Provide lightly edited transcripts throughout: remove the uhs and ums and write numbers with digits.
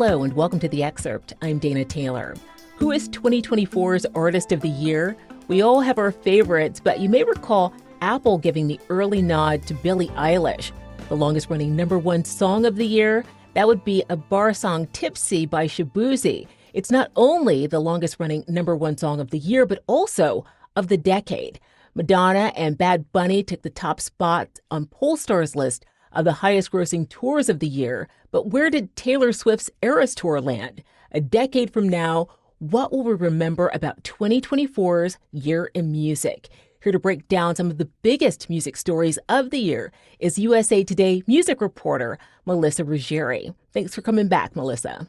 Hello and welcome to The Excerpt. I'm Dana Taylor. Who is 2024's Artist of the Year? We all have our favorites, but you may recall Apple giving the early nod to Billie Eilish. The longest-running #1 song of the year, that would be a bar song, Tipsy by Shaboozey. It's not only the longest-running #1 song of the year, but also of the decade. Madonna and Bad Bunny took the top spot on Pollstar's list of the highest-grossing tours of the year. But where did Taylor Swift's Eras Tour land? A decade from now, what will we remember about 2024's Year in Music? Here to break down some of the biggest music stories of the year is USA Today music reporter Melissa Ruggieri. Thanks for coming back, Melissa.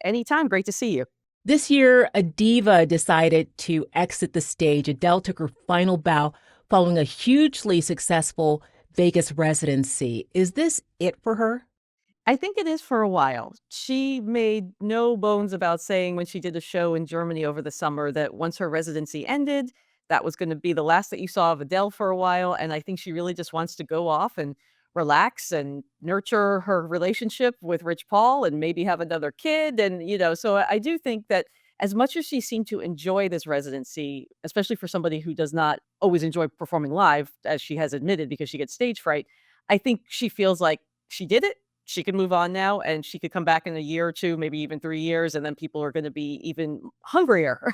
Anytime. Great to see you. This year, a diva decided to exit the stage. Adele took her final bow following a hugely successful Vegas residency. Is this it for her? I think it is for a while. She made no bones about saying when she did a show in Germany over the summer that once her residency ended, that was going to be the last that you saw of Adele for a while. And I think she really just wants to go off and relax and nurture her relationship with Rich Paul and maybe have another kid. And, so I do think that as much as she seemed to enjoy this residency, especially for somebody who does not always enjoy performing live, as she has admitted because she gets stage fright, I think she feels like she did it. She can move on now and she could come back in a year or two, maybe even 3 years, and then people are going to be even hungrier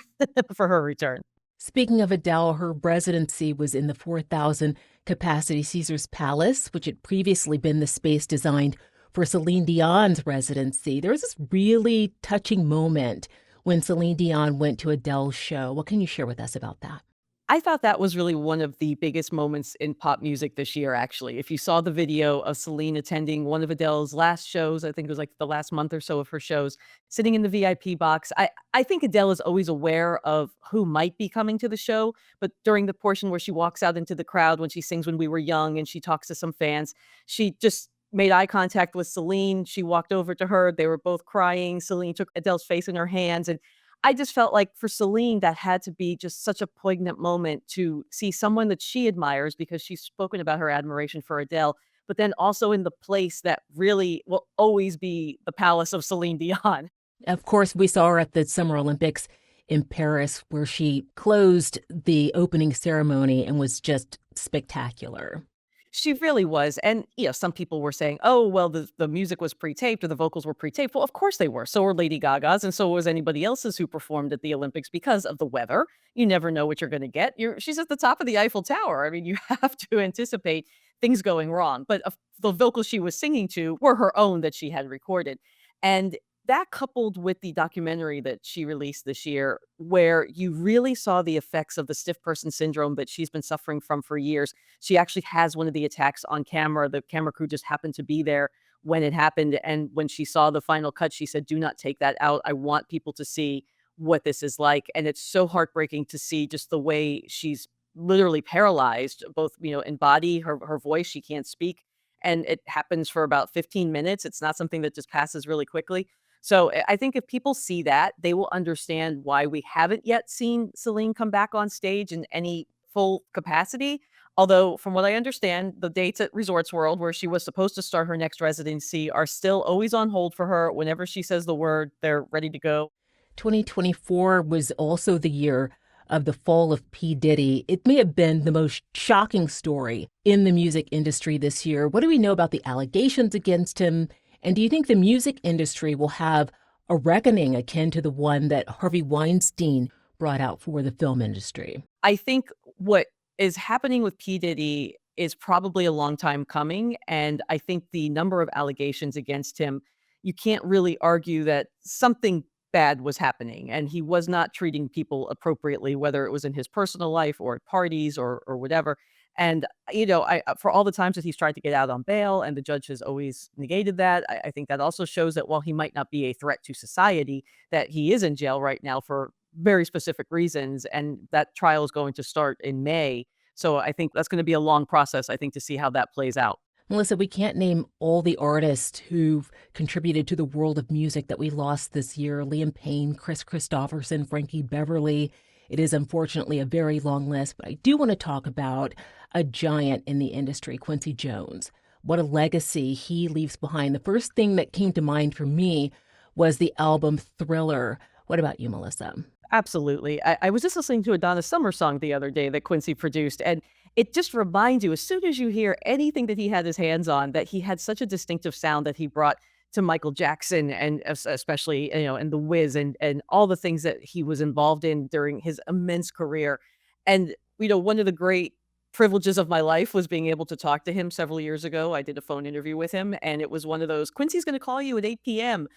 for her return. Speaking of Adele, her residency was in the 4,000 capacity Caesars Palace, which had previously been the space designed for Celine Dion's residency. There was this really touching moment when Celine Dion went to Adele's show. What can you share with us about that? I thought that was really one of the biggest moments in pop music this year, actually. If you saw the video of Celine attending one of Adele's last shows, I think it was like the last month or so of her shows, sitting in the VIP box. I think Adele is always aware of who might be coming to the show, but during the portion where she walks out into the crowd when she sings When We Were Young and she talks to some fans, she just made eye contact with Celine. She walked over to her. They were both crying. Celine took Adele's face in her hands, and I just felt like for Celine, that had to be just such a poignant moment to see someone that she admires because she's spoken about her admiration for Adele, but then also in the place that really will always be the palace of Celine Dion. Of course, we saw her at the Summer Olympics in Paris, where she closed the opening ceremony and was just spectacular. She really was. And, some people were saying, oh, well, the music was pre-taped or the vocals were pre-taped. Well, of course they were. So were Lady Gaga's and so was anybody else's who performed at the Olympics because of the weather. You never know what you're going to get. She's at the top of the Eiffel Tower. I mean, you have to anticipate things going wrong. But the vocals she was singing to were her own that she had recorded. And that coupled with the documentary that she released this year, where you really saw the effects of the stiff person syndrome that she's been suffering from for years. She actually has one of the attacks on camera. The camera crew just happened to be there when it happened. And when she saw the final cut, she said, do not take that out. I want people to see what this is like. And it's so heartbreaking to see just the way she's literally paralyzed, both, in body, her voice, she can't speak. And it happens for about 15 minutes. It's not something that just passes really quickly. So I think if people see that, they will understand why we haven't yet seen Celine come back on stage in any full capacity. Although, from what I understand, the dates at Resorts World, where she was supposed to start her next residency, are still always on hold for her. Whenever she says the word, they're ready to go. 2024 was also the year of the fall of P. Diddy. It may have been the most shocking story in the music industry this year. What do we know about the allegations against him? And do you think the music industry will have a reckoning akin to the one that Harvey Weinstein brought out for the film industry? I think what is happening with P. Diddy is probably a long time coming. And I think the number of allegations against him, you can't really argue that something bad was happening. And he was not treating people appropriately, whether it was in his personal life or at parties or whatever. And, for all the times that he's tried to get out on bail and the judge has always negated that, I think that also shows that while he might not be a threat to society, that he is in jail right now for very specific reasons. And that trial is going to start in May. So I think that's going to be a long process, I think, to see how that plays out. Melissa, we can't name all the artists who've contributed to the world of music that we lost this year. Liam Payne, Chris Christopherson, Frankie Beverly. It is unfortunately a very long list, but I do want to talk about a giant in the industry, Quincy Jones. What a legacy he leaves behind. The first thing that came to mind for me was the album Thriller. What about you, Melissa? Absolutely. I was just listening to a Donna Summer song the other day that Quincy produced, and it just reminds you, as soon as you hear anything that he had his hands on, that he had such a distinctive sound that he brought to Michael Jackson and especially, and The Wiz and all the things that he was involved in during his immense career. And, one of the great privileges of my life was being able to talk to him several years ago. I did a phone interview with him, and it was one of those, "Quincy's gonna call you at 8 p.m."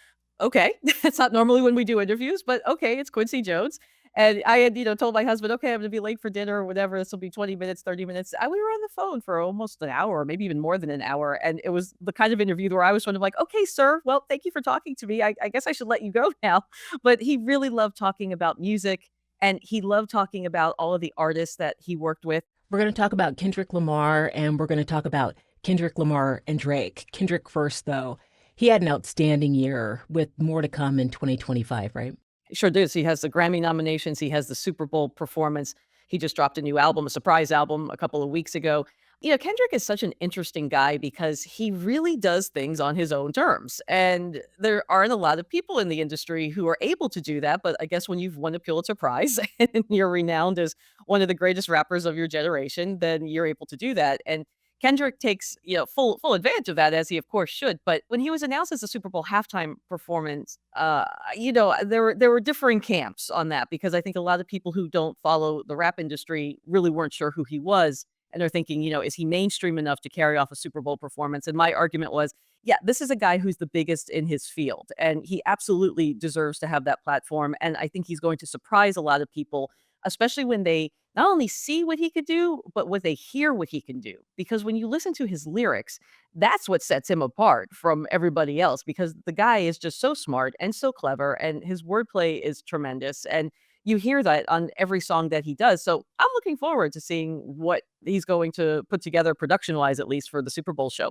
Okay. That's not normally when we do interviews, but okay, it's Quincy Jones. And I had, told my husband, okay, I'm gonna be late for dinner or whatever. This will be 20 minutes, 30 minutes. We were on the phone for almost an hour, maybe even more than an hour. And it was the kind of interview where I was sort of like, okay, sir, well, thank you for talking to me. I guess I should let you go now. But he really loved talking about music and he loved talking about all of the artists that he worked with. We're going to talk about Kendrick Lamar and we're going to talk about Kendrick Lamar and Drake. Kendrick first, though. He had an outstanding year with more to come in 2025, right? Sure does. He has the Grammy nominations. He has the Super Bowl performance. He just dropped a new album, a surprise album a couple of weeks ago. Kendrick is such an interesting guy because he really does things on his own terms. And there aren't a lot of people in the industry who are able to do that. But I guess when you've won a Pulitzer Prize and you're renowned as one of the greatest rappers of your generation, then you're able to do that. And Kendrick takes, full advantage of that as he of course should. But when he was announced as a Super Bowl halftime performance, there were differing camps on that because I think a lot of people who don't follow the rap industry really weren't sure who he was and are thinking, is he mainstream enough to carry off a Super Bowl performance? And my argument was, yeah, this is a guy who's the biggest in his field and he absolutely deserves to have that platform. And I think he's going to surprise a lot of people, especially when they not only see what he could do, but when they hear what he can do. Because when you listen to his lyrics, that's what sets him apart from everybody else because the guy is just so smart and so clever and his wordplay is tremendous. And you hear that on every song that he does. So I'm looking forward to seeing what he's going to put together production wise, at least for the Super Bowl show.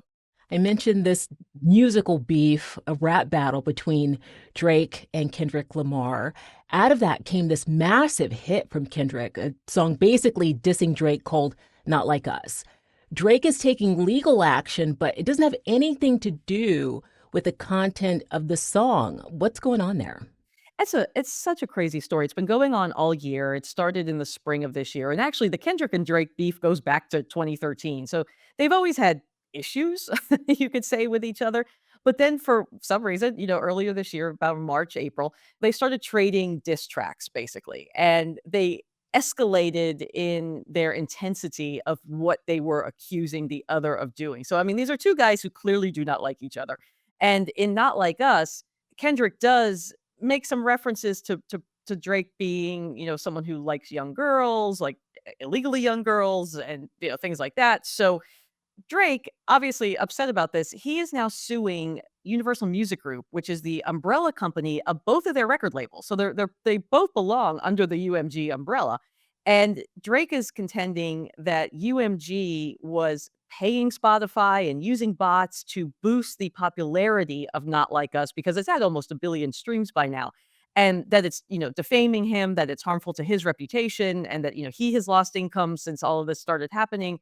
I mentioned this musical beef, a rap battle between Drake and Kendrick Lamar. Out of that came this massive hit from Kendrick, a song basically dissing Drake called Not Like Us. Drake is taking legal action, but it doesn't have anything to do with the content of the song. What's going on there? It's such a crazy story. It's been going on all year. It started in the spring of this year. And actually the Kendrick and Drake beef goes back to 2013. So they've always had issues, you could say, with each other. But then for some reason, earlier this year, about March, April, they started trading diss tracks basically. And they escalated in their intensity of what they were accusing the other of doing. So I mean, these are two guys who clearly do not like each other. And in Not Like Us, Kendrick does make some references to Drake being, someone who likes young girls, like illegally young girls and, things like that. So Drake, obviously upset about this, he is now suing Universal Music Group, which is the umbrella company of both of their record labels. So they both belong under the UMG umbrella. And Drake is contending that UMG was paying Spotify and using bots to boost the popularity of Not Like Us because it's at almost 1 billion streams by now. And that it's, defaming him, that it's harmful to his reputation, and that, he has lost income since all of this started happening.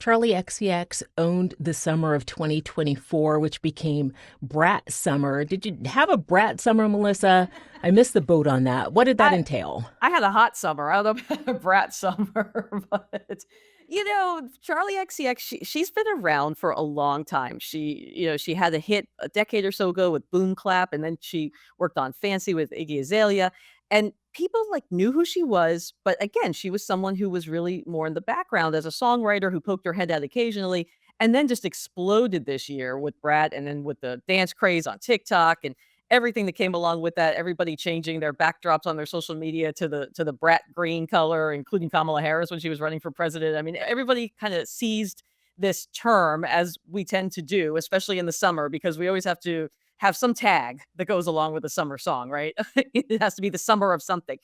Charli XCX owned the summer of 2024, which became Brat Summer. Did you have a Brat Summer, Melissa? I missed the boat on that. What did that entail? I had a hot summer. I don't know about a brat summer, but Charli XCX, she's been around for a long time. She had a hit a decade or so ago with Boom Clap, and then she worked on Fancy with Iggy Azalea. And people like knew who she was, but again, she was someone who was really more in the background as a songwriter who poked her head out occasionally, and then just exploded this year with Brat, and then with the dance craze on TikTok and everything that came along with that, everybody changing their backdrops on their social media to the brat green color, including Kamala Harris when she was running for president. I mean, everybody kind of seized this term as we tend to do, especially in the summer, because we always have to have some tag that goes along with a summer song, right? It has to be the summer of something.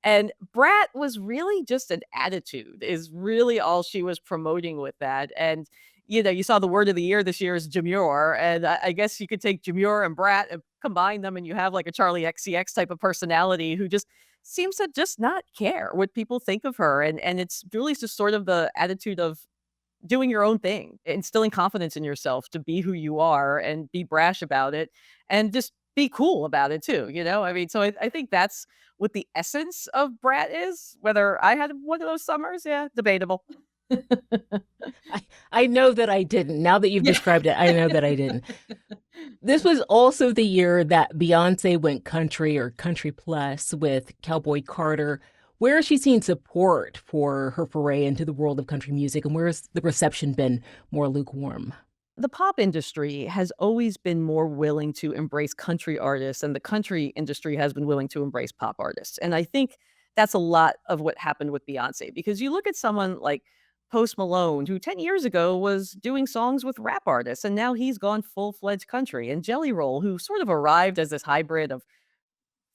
And Brat was really just an attitude, is really all she was promoting with that. And you saw the word of the year this year is demure. And I guess you could take demure and Brat and combine them, and you have like a Charli XCX type of personality who just seems to just not care what people think of her. And it's really just sort of the attitude of doing your own thing, instilling confidence in yourself to be who you are and be brash about it, and just be cool about it too, you know? I mean, so I think that's what the essence of brat is. Whether I had one of those summers, yeah, debatable. I know that I didn't. Now that you've Yeah. described it, I know that I didn't. This was also the year that Beyonce went country or country plus with Cowboy Carter. Where has she seen support for her foray into the world of country music, and where has the reception been more lukewarm? The pop industry has always been more willing to embrace country artists, and the country industry has been willing to embrace pop artists. And I think that's a lot of what happened with Beyonce, because you look at someone like Post Malone, who 10 years ago was doing songs with rap artists, and now he's gone full fledged country, and Jelly Roll, who sort of arrived as this hybrid of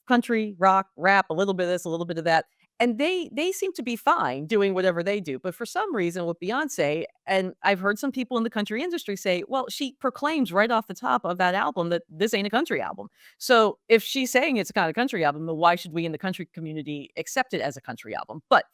country, rock, rap, a little bit of this, a little bit of that. And they seem to be fine doing whatever they do. But for some reason with Beyonce, and I've heard some people in the country industry say, well, she proclaims right off the top of that album that this ain't a country album. So if she's saying it's a kind of country album, then why should we in the country community accept it as a country album? But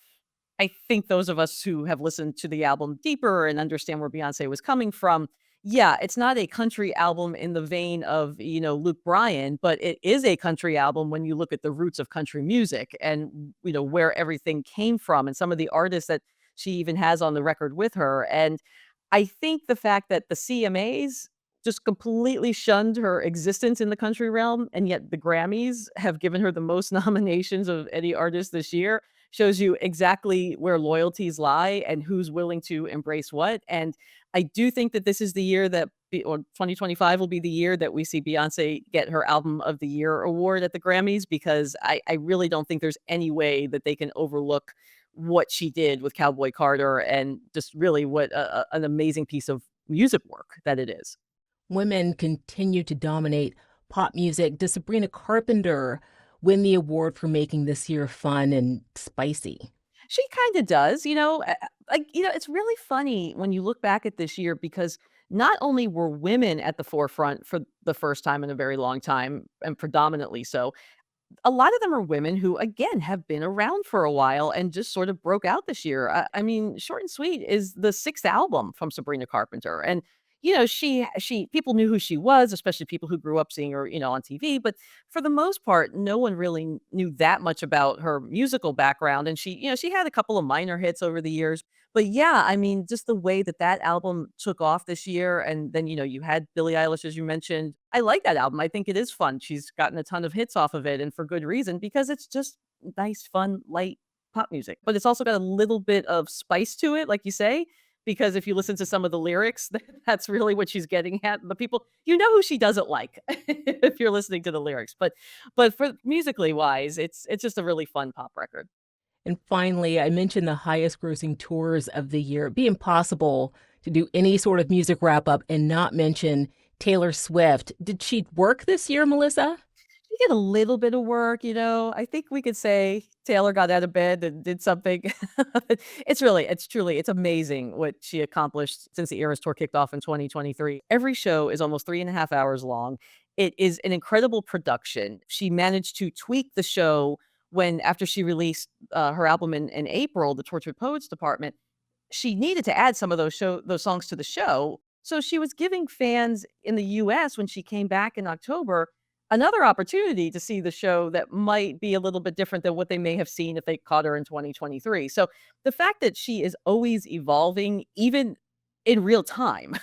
I think those of us who have listened to the album deeper and understand where Beyonce was coming from, yeah, it's not a country album in the vein of, Luke Bryan, but it is a country album when you look at the roots of country music and, where everything came from and some of the artists that she even has on the record with her. And I think the fact that the CMAs just completely shunned her existence in the country realm, and yet the Grammys have given her the most nominations of any artist this year shows you exactly where loyalties lie and who's willing to embrace what. And I do think that this is the year that, or 2025 will be the year that we see Beyonce get her Album of the Year award at the Grammys, because I really don't think there's any way that they can overlook what she did with Cowboy Carter and just really what an amazing piece of music work that it is. Women continue to dominate pop music. Does Sabrina Carpenter win the award for making this year fun and spicy? She kinda does, it's really funny when you look back at this year, because not only were women at the forefront for the first time in a very long time, and predominantly so, a lot of them are women who, again, have been around for a while and just sort of broke out this year. I mean, Short and Sweet is the 6th album from Sabrina Carpenter, and, she people knew who she was, especially people who grew up seeing her, on TV, but for the most part, no one really knew that much about her musical background, and she had a couple of minor hits over the years, but yeah, I mean, just the way that that album took off this year, and then, you had Billie Eilish, as you mentioned. I like that album. I think it is fun. She's gotten a ton of hits off of it, and for good reason, because it's just nice, fun, light pop music. But it's also got a little bit of spice to it, like you say, because if you listen to some of the lyrics, that's really what she's getting at. The people, who she doesn't like if you're listening to the lyrics. But for musically wise, it's just a really fun pop record. And finally, I mentioned the highest grossing tours of the year. It'd be impossible to do any sort of music wrap up and not mention Taylor Swift. Did she work this year, Melissa? She did a little bit of work, I think we could say Taylor got out of bed and did something. It's amazing what she accomplished since the Eras Tour kicked off in 2023. Every show is almost 3.5 hours long. It is an incredible production. She managed to tweak the show after she released her album in April, the Tortured Poets Department. She needed to add some of those songs to the show. So she was giving fans in the US, when she came back in October, another opportunity to see the show that might be a little bit different than what they may have seen if they caught her in 2023. So the fact that she is always evolving, even in real time,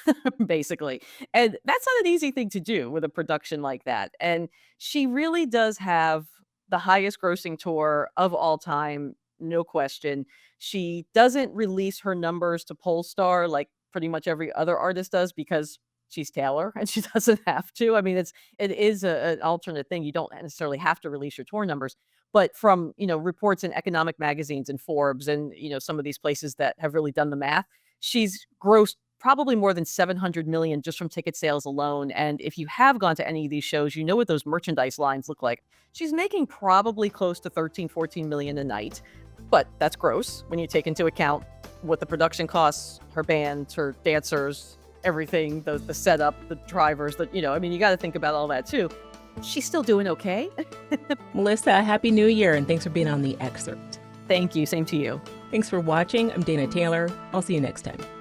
basically. And that's not an easy thing to do with a production like that. And she really does have the highest grossing tour of all time, no question. She doesn't release her numbers to Pollstar like pretty much every other artist does, because she's Taylor and she doesn't have to. I mean, it is an alternate thing. You don't necessarily have to release your tour numbers. But from, reports in economic magazines and Forbes and, some of these places that have really done the math, she's grossed probably more than 700 million just from ticket sales alone. And if you have gone to any of these shows, you know what those merchandise lines look like. She's making probably close to 13, 14 million a night. But that's gross when you take into account what the production costs, her band, her dancers, everything, the setup, the drivers, you got to think about all that too. She's still doing okay. Melissa, Happy New Year, and thanks for being on The Excerpt. Thank you. Same to you. Thanks for watching. I'm Dana Taylor. I'll see you next time.